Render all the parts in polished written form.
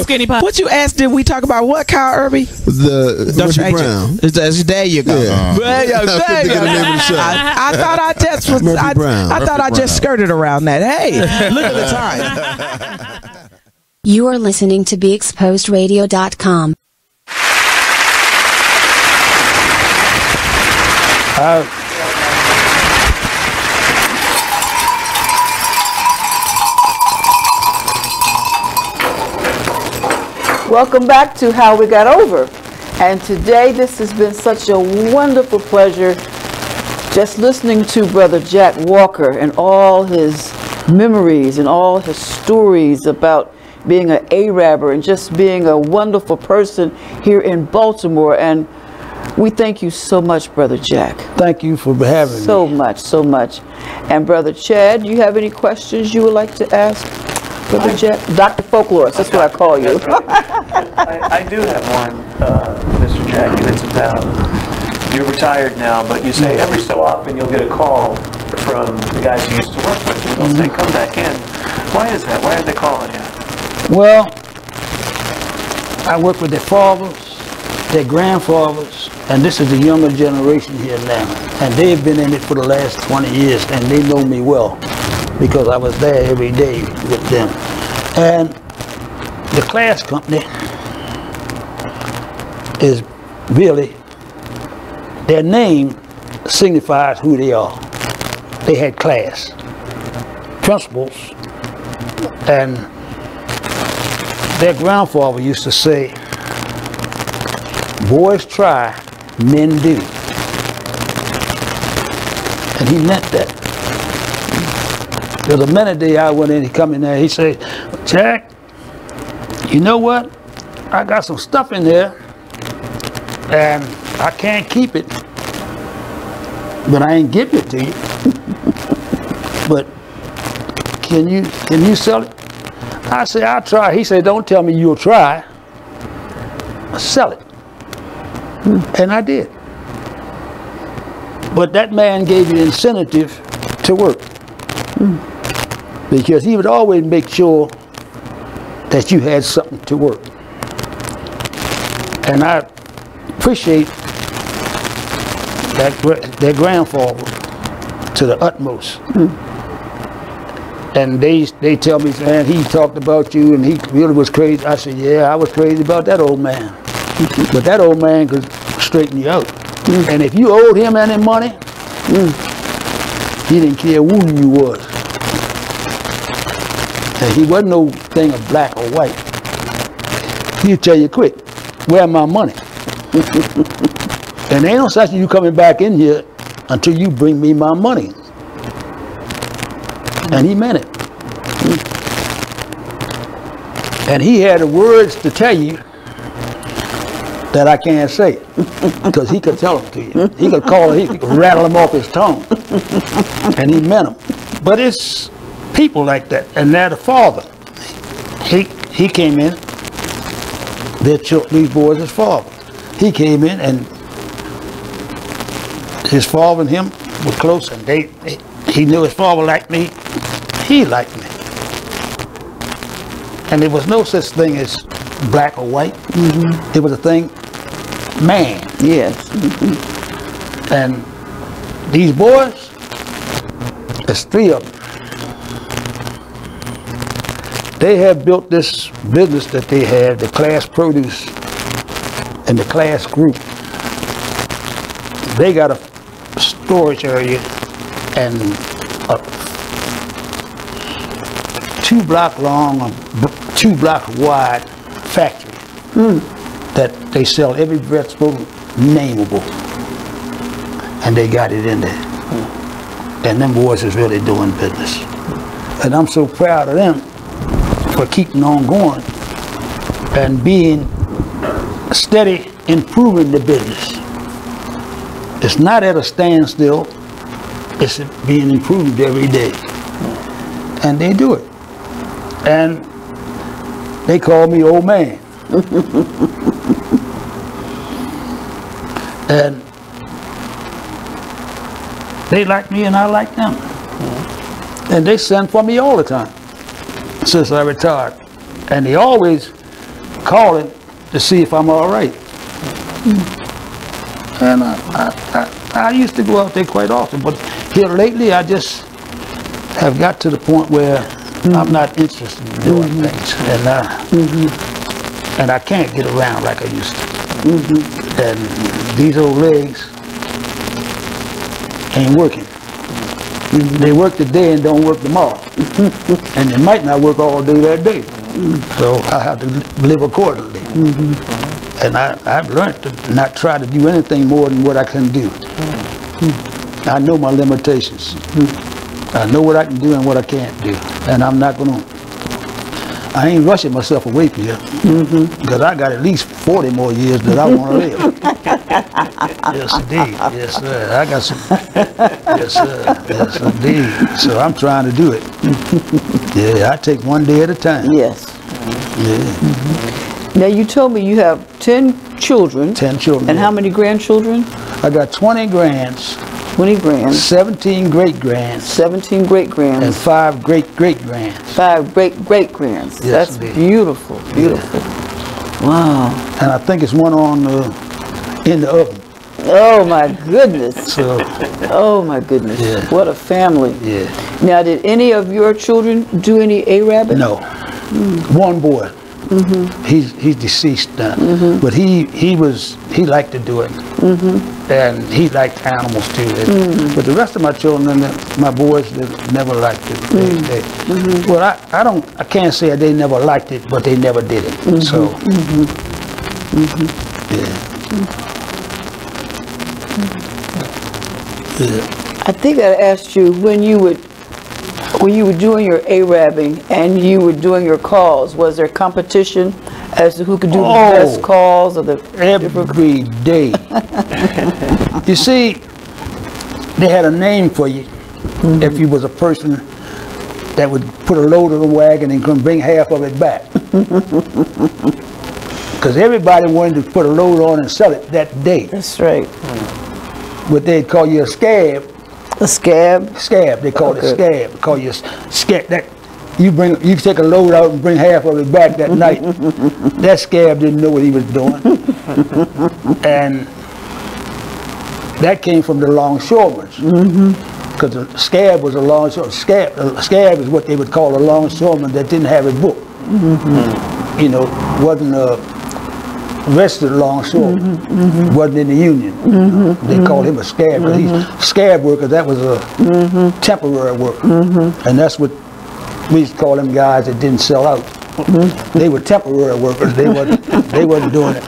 skinny pie. What you asked? Did we talk about what, Kyle Irby? The Murphy Brown. There you go. Yeah. There you go. I thought I just was. I thought I just skirted around that. Hey, look at the time. You are listening to BeExposedRadio.com. Welcome back to How We Got Over. And today this has been such a wonderful pleasure just listening to Brother Jack Walker and all his memories and all his stories about being an Arabber and just being a wonderful person here in Baltimore. And we thank you so much, Brother Jack. Thank you for having me. So much. And Brother Chad, do you have any questions you would like to ask Brother Jack? Dr. Folklorist, that's what I call you. I do have one, Mr. Jack, and it's about, you're retired now, but you say every so often you'll get a call from the guys you used to work with, and they'll say, come back in. Why is that? Why are they calling you? Well, I work with their fathers, their grandfathers, and this is the younger generation here now. And they've been in it for the last 20 years, and they know me well because I was there every day with them. And the class company is really, their name signifies who they are. They had class, principles, and their grandfather used to say, boys try, men do. And he meant that. There's a minute day I went in, he come in there, he said, Jack, you know what? I got some stuff in there and I can't keep it, but I ain't give it to you. But can you sell it? I said, I'll try. He said, don't tell me you'll try. Sell it. And I did. But that man gave you incentive to work. Because he would always make sure that you had something to work. And I appreciate that grandfather to the utmost. And they tell me, man, he talked about you and he really was crazy. I said, yeah, I was crazy about that old man. But that old man could straighten you out. And if you owed him any money, he didn't care who you was. And he wasn't no thing of black or white. He'd tell you quick, where my money? And there ain't no such thing you coming back in here until you bring me my money. And he meant it. And he had the words to tell you that I can't say, because he could tell them to you. He could call, he could rattle them off his tongue, and he meant them. But it's people like that, and they're the father. He came in, these boys' his father. He came in, and his father and him were close, and he knew his father liked me. He liked me. And there was no such thing as black or white. It was a thing, man. Yes. And these boys, there's three of them. They have built this business that they have, the class produce and the class group. They got a storage area and a 2-block long, 2-block wide factory that they sell every vegetable nameable, and they got it in there. And them boys is really doing business. And I'm so proud of them for keeping on going and being steady, improving the business. It's not at a standstill, it's being improved every day. And they do it. And they call me old man. And they like me and I like them. And they send for me all the time since I retired. And they always calling to see if I'm all right. And I used to go out there quite often, but here lately I just have got to the point where I'm not interested in doing things, and I can't get around like I used to. And these old legs ain't working. They work today and don't work tomorrow, and they might not work all day that day. So I have to live accordingly. And I've learned to not try to do anything more than what I can do. I know my limitations. I know what I can do and what I can't do. And I'm not going to, I ain't rushing myself away from here. Because I got at least 40 more years that I want to live. Yes, indeed. Yes, sir. I got some, yes, sir. Yes, indeed. So I'm trying to do it. Yeah, I take one day at a time. Yes. Yeah. Now you told me you have 10 children. 10 children. And how many grandchildren? I got 20 grands. 20 grands. 17 great-grands. 17 great-grands. And 5 great-great-grands. 5 great-great-grands. Yes, That's indeed. beautiful, beautiful. Yeah. Wow. And I think it's one on in the oven. Oh my goodness. So, oh my goodness. Yeah. What a family. yeah. Now, did any of your children do any Arabic? No. One boy. He's deceased now. But he liked to do it. And he liked animals too. But the rest of my children, my boys, they never liked it. Well, I can't say they never liked it, but they never did it. So, yeah. I think I asked you when you were doing your Arabbing and you were doing your calls, was there competition as to who could do the best calls or the every day. You see, they had a name for you if you was a person that would put a load on the wagon and couldn't bring half of it back. Because everybody wanted to put a load on and sell it that day. That's right. But they'd call you a scab. A scab? Scab, they call it scab. They call you a scab. That you take a load out and bring half of it back that night. That scab didn't know what he was doing. And that came from the longshoremen. Because the scab was a longshoreman. Scab is what they would call a longshoreman that didn't have a book. You know, wasn't a registered longshoreman. Wasn't in the union. They called him a scab. He's scab worker. That was a temporary worker, and that's what we used to call them guys that didn't sell out. They were temporary workers. They wasn't doing it.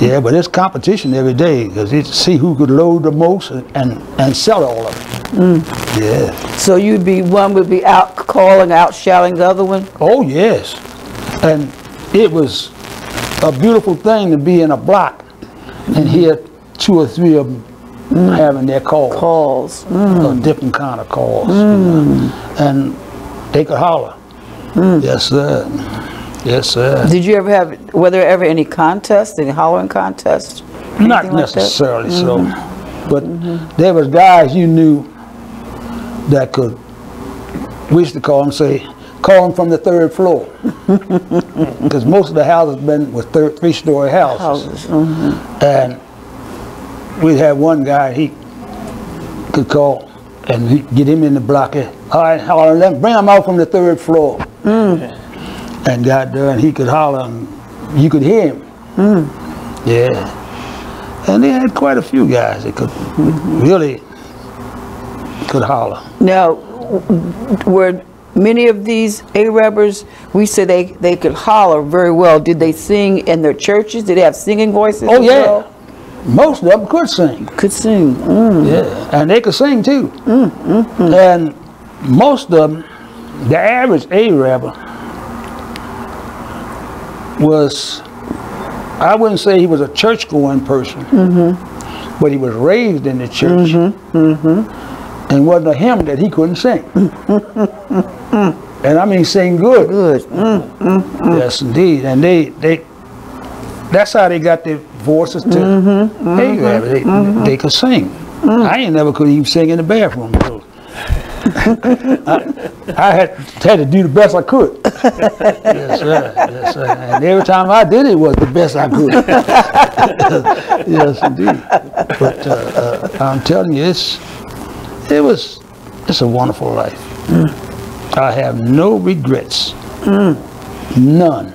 Yeah, but it's competition every day because it's to see who could load the most and sell all of it. Yeah. So one would be out calling, out shouting the other one? Oh yes, and it was a beautiful thing to be in a block and hear 2 or 3 of them having their calls. A different kind of calls. You know? And they could holler. Yes, sir. Yes, sir. Did you ever were there ever any contests, any hollering contests? Not necessarily so, but there was guys you knew that could, we used to call them from the 3rd floor. Because most of the houses was 3-story houses. And we'd have one guy, he could call and we'd get him in the block. All right, bring him out from the 3rd floor. And got there and he could holler and you could hear him. Yeah. And they had quite a few guys that could really holler. Now, were many of these Arabbers, we said they could holler very well. Did they sing in their churches? Did they have singing voices? Oh, yeah. Well? Most of them could sing. Could sing. Yeah, and they could sing too. And most of them, the average Arab was, I wouldn't say he was a church-going person, but he was raised in the church. And wasn't a hymn that he couldn't sing. And I mean sing good. Yes, indeed. And that's how they got their voices to they could sing. I ain't never could even sing in the bathroom. So I had to do the best I could. Yes, sir. Yes, sir. And every time I did it was the best I could. Yes, indeed. But I'm telling you, it's a wonderful life. I have no regrets. None.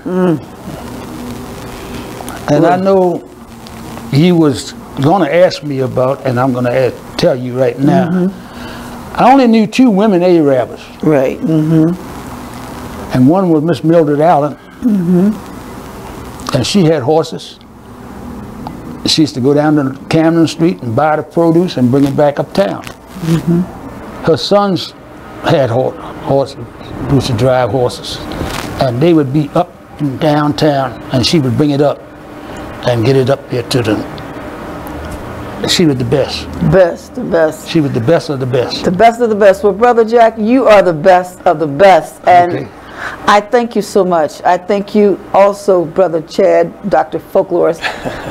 And I know he was going to ask me about, and I'm going to tell you right now, I only knew 2 women Arabs. Right. And one was Miss Mildred Allen. And she had horses. She used to go down to Camden Street and buy the produce and bring it back uptown. Her sons had horses, used to drive horses. And they would be up in downtown, and she would bring it up and get it up here to them. She was the best. The best. She was the best of the best. The best of the best. Well, Brother Jack, you are the best of the best. And I thank you so much. I thank you also, Brother Chad, Dr. Folklorist.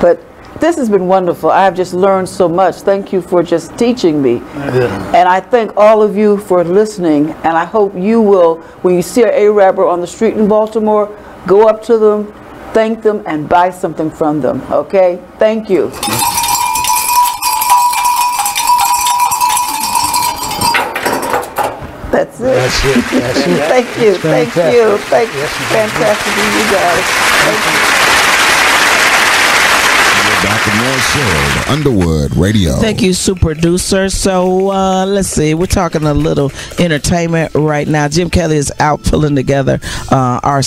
But this has been wonderful. I have just learned so much. Thank you for just teaching me. And I thank all of you for listening. And I hope you will, when you see an Arab on the street in Baltimore, go up to them, thank them, and buy something from them. Okay? Thank you. That's it. That's it. That's it. Thank you. Thank you. Thank you. Fantastic to you guys. Thank you. Dr. Moore Show, Underwood Radio. Thank you, super producer. So let's see, we're talking a little entertainment right now. Jim Kelly is out pulling together our